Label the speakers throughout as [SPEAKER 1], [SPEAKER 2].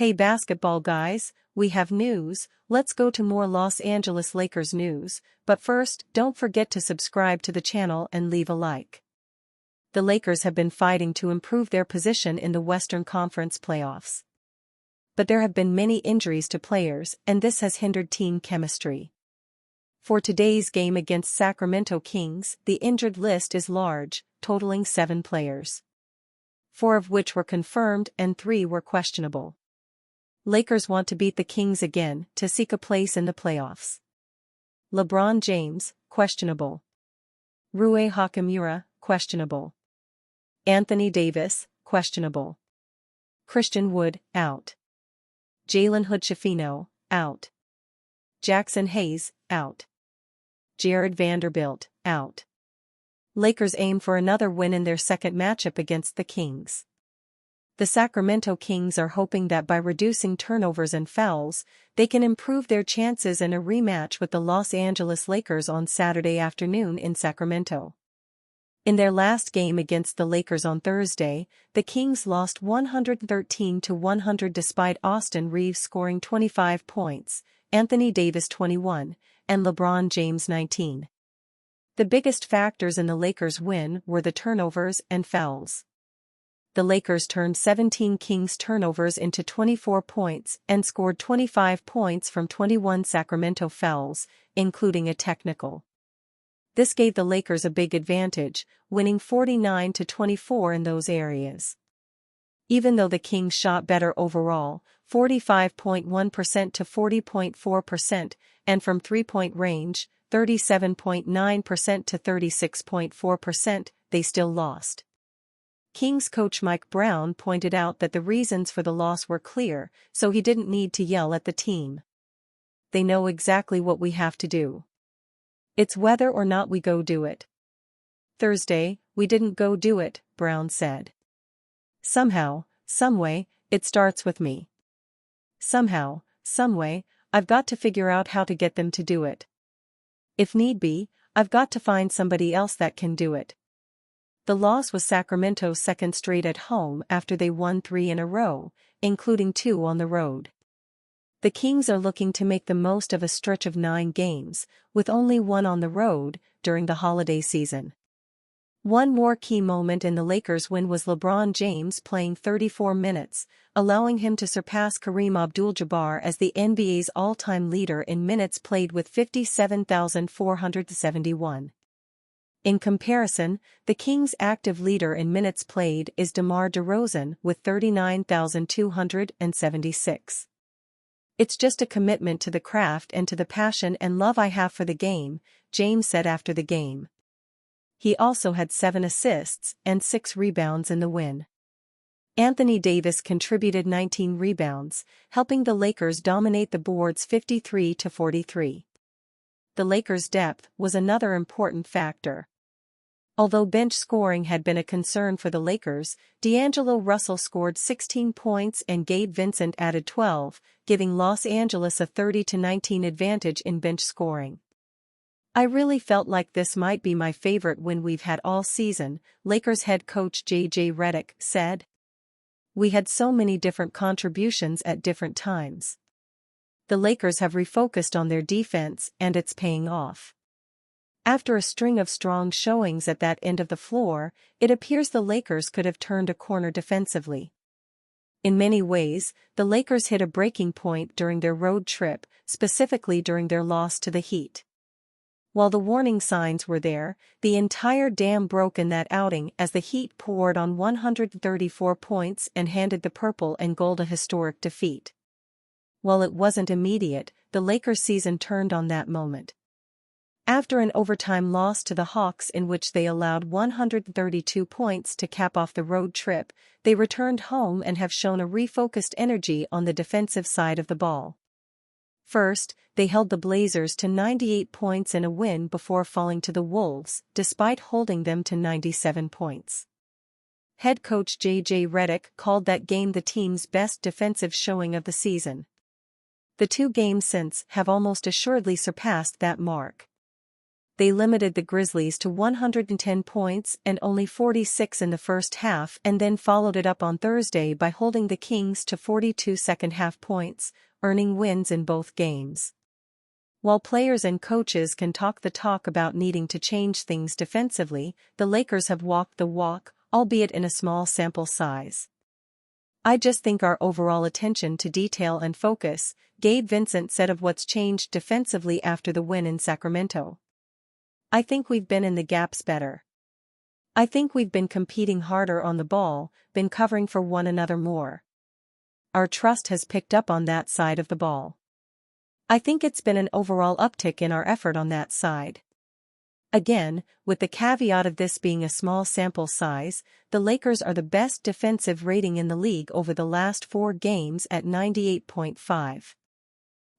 [SPEAKER 1] Hey basketball guys, we have news. Let's go to more Los Angeles Lakers news, but first, don't forget to subscribe to the channel and leave a like. The Lakers have been fighting to improve their position in the Western Conference playoffs. But there have been many injuries to players, and this has hindered team chemistry. For today's game against Sacramento Kings, the injured list is large, totaling 7 players. 4 of which were confirmed and 3 were questionable. Lakers want to beat the Kings again to seek a place in the playoffs. LeBron James, questionable. Rui Hachimura, questionable. Anthony Davis, questionable. Christian Wood, out. Jalen Hood-Schifino, out. Jackson Hayes, out. Jared Vanderbilt, out. Lakers aim for another win in their second matchup against the Kings. The Sacramento Kings are hoping that by reducing turnovers and fouls, they can improve their chances in a rematch with the Los Angeles Lakers on Saturday afternoon in Sacramento. In their last game against the Lakers on Thursday, the Kings lost 113-100 despite Austin Reaves scoring 25 points, Anthony Davis 21, and LeBron James 19. The biggest factors in the Lakers' win were the turnovers and fouls. The Lakers turned 17 Kings turnovers into 24 points and scored 25 points from 21 Sacramento fouls, including a technical. This gave the Lakers a big advantage, winning 49-24 in those areas. Even though the Kings shot better overall, 45.1% to 40.4%, and from three-point range, 37.9% to 36.4%, they still lost. Kings coach Mike Brown pointed out that the reasons for the loss were clear, so he didn't need to yell at the team. They know exactly what we have to do. It's whether or not we go do it. Thursday, we didn't go do it, Brown said. Somehow, someway, it starts with me. Somehow, someway, I've got to figure out how to get them to do it. If need be, I've got to find somebody else that can do it. The loss was Sacramento's second straight at home after they won 3 in a row, including 2 on the road. The Kings are looking to make the most of a stretch of 9 games, with only 1 on the road, during the holiday season. One more key moment in the Lakers' win was LeBron James playing 34 minutes, allowing him to surpass Kareem Abdul-Jabbar as the NBA's all-time leader in minutes played with 57,471. In comparison, the Kings' active leader in minutes played is DeMar DeRozan with 39,276. It's just a commitment to the craft and to the passion and love I have for the game, James said after the game. He also had 7 assists and 6 rebounds in the win. Anthony Davis contributed 19 rebounds, helping the Lakers dominate the boards 53-43. The Lakers' depth was another important factor. Although bench scoring had been a concern for the Lakers, D'Angelo Russell scored 16 points and Gabe Vincent added 12, giving Los Angeles a 30-19 advantage in bench scoring. I really felt like this might be my favorite win we've had all season, Lakers head coach J.J. Redick said. We had so many different contributions at different times. The Lakers have refocused on their defense and it's paying off. After a string of strong showings at that end of the floor, it appears the Lakers could have turned a corner defensively. In many ways, the Lakers hit a breaking point during their road trip, specifically during their loss to the Heat. While the warning signs were there, the entire dam broke in that outing as the Heat poured on 134 points and handed the purple and gold a historic defeat. While it wasn't immediate, the Lakers' season turned on that moment. After an overtime loss to the Hawks in which they allowed 132 points to cap off the road trip, they returned home and have shown a refocused energy on the defensive side of the ball. First, they held the Blazers to 98 points in a win before falling to the Wolves, despite holding them to 97 points. Head coach J.J. Redick called that game the team's best defensive showing of the season. The 2 games since have almost assuredly surpassed that mark. they limited the Grizzlies to 110 points and only 46 in the first half, and then followed it up on Thursday by holding the Kings to 42 second-half points, earning wins in both games. While players and coaches can talk the talk about needing to change things defensively, the Lakers have walked the walk, albeit in a small sample size. I just think our overall attention to detail and focus, Gabe Vincent said of what's changed defensively after the win in Sacramento. I think we've been in the gaps better. I think we've been competing harder on the ball, been covering for one another more. Our trust has picked up on that side of the ball. I think it's been an overall uptick in our effort on that side. Again, with the caveat of this being a small sample size, the Lakers are the best defensive rating in the league over the last 4 games at 98.5.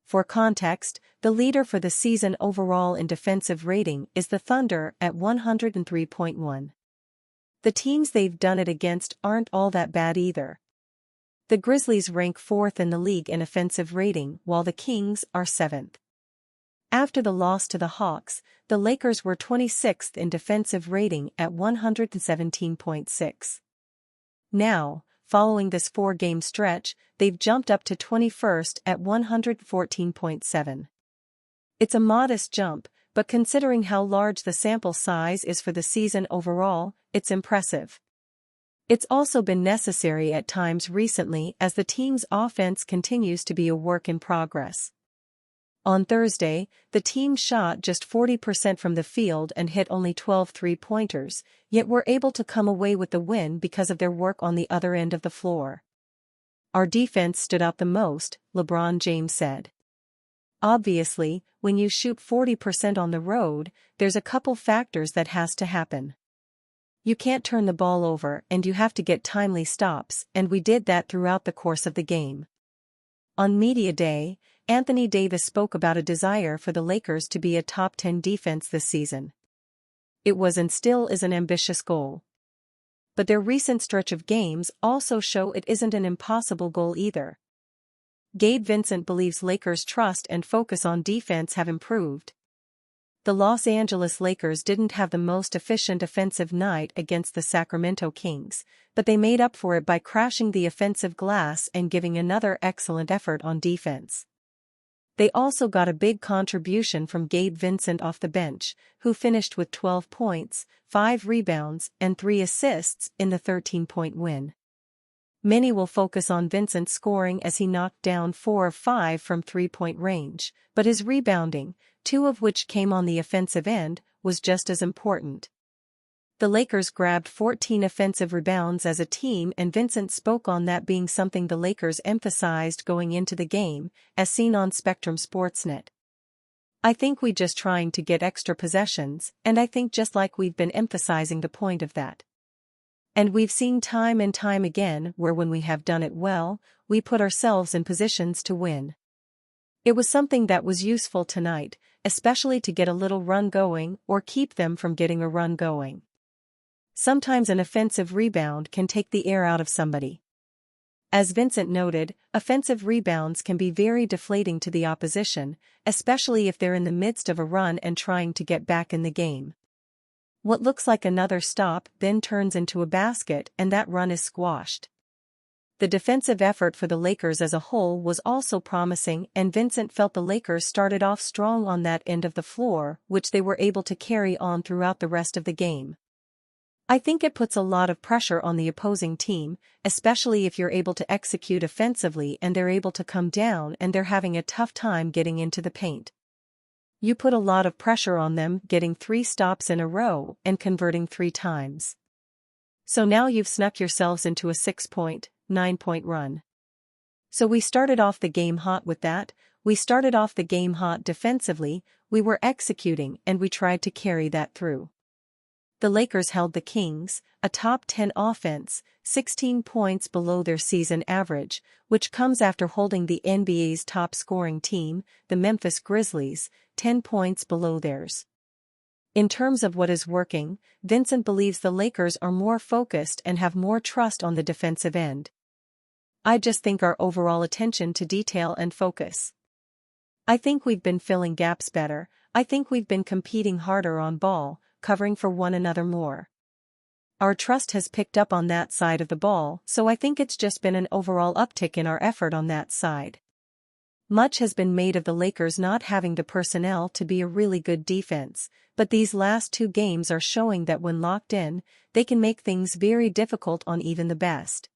[SPEAKER 1] For context, the leader for the season overall in defensive rating is the Thunder at 103.1. The teams they've done it against aren't all that bad either. The Grizzlies rank 4th in the league in offensive rating, while the Kings are 7th. After the loss to the Hawks, the Lakers were 26th in defensive rating at 117.6. Now, following this 4-game stretch, they've jumped up to 21st at 114.7. It's a modest jump, but considering how large the sample size is for the season overall, it's impressive. It's also been necessary at times recently as the team's offense continues to be a work in progress. On Thursday, the team shot just 40% from the field and hit only 12 three-pointers, yet were able to come away with the win because of their work on the other end of the floor. Our defense stood out the most, LeBron James said. Obviously, when you shoot 40% on the road, there's a couple factors that has to happen. You can't turn the ball over and you have to get timely stops, and we did that throughout the course of the game. On Media Day, Anthony Davis spoke about a desire for the Lakers to be a top 10 defense this season. It was and still is an ambitious goal. But their recent stretch of games also show it isn't an impossible goal either. Gabe Vincent believes Lakers' trust and focus on defense have improved. The Los Angeles Lakers didn't have the most efficient offensive night against the Sacramento Kings, but they made up for it by crashing the offensive glass and giving another excellent effort on defense. They also got a big contribution from Gabe Vincent off the bench, who finished with 12 points, 5 rebounds, and 3 assists in the 13-point win. Many will focus on Vincent's scoring as he knocked down 4 of 5 from three-point range, but his rebounding, 2 of which came on the offensive end, was just as important. The Lakers grabbed 14 offensive rebounds as a team, and Vincent spoke on that being something the Lakers emphasized going into the game, as seen on Spectrum Sportsnet. I think we just trying to get extra possessions, and I think just like we've been emphasizing the point of that. And we've seen time and time again where when we have done it well, we put ourselves in positions to win. It was something that was useful tonight, especially to get a little run going or keep them from getting a run going. Sometimes an offensive rebound can take the air out of somebody. As Vincent noted, offensive rebounds can be very deflating to the opposition, especially if they're in the midst of a run and trying to get back in the game. What looks like another stop then turns into a basket and that run is squashed. The defensive effort for the Lakers as a whole was also promising, and Vincent felt the Lakers started off strong on that end of the floor, which they were able to carry on throughout the rest of the game. I think it puts a lot of pressure on the opposing team, especially if you're able to execute offensively and they're able to come down and they're having a tough time getting into the paint. You put a lot of pressure on them getting 3 stops in a row and converting 3 times. So now you've snuck yourselves into a 6-point, 9-point run. So we started off the game hot with that, we started off the game hot defensively, we were executing and we tried to carry that through. The Lakers held the Kings, a top 10 offense, 16 points below their season average, which comes after holding the NBA's top scoring team, the Memphis Grizzlies, 10 points below theirs. In terms of what is working, Vincent believes the Lakers are more focused and have more trust on the defensive end. I just think our overall attention to detail and focus. I think we've been filling gaps better. I think we've been competing harder on ball, covering for one another more. Our trust has picked up on that side of the ball, so I think it's just been an overall uptick in our effort on that side. Much has been made of the Lakers not having the personnel to be a really good defense, but these last two games are showing that when locked in, they can make things very difficult on even the best.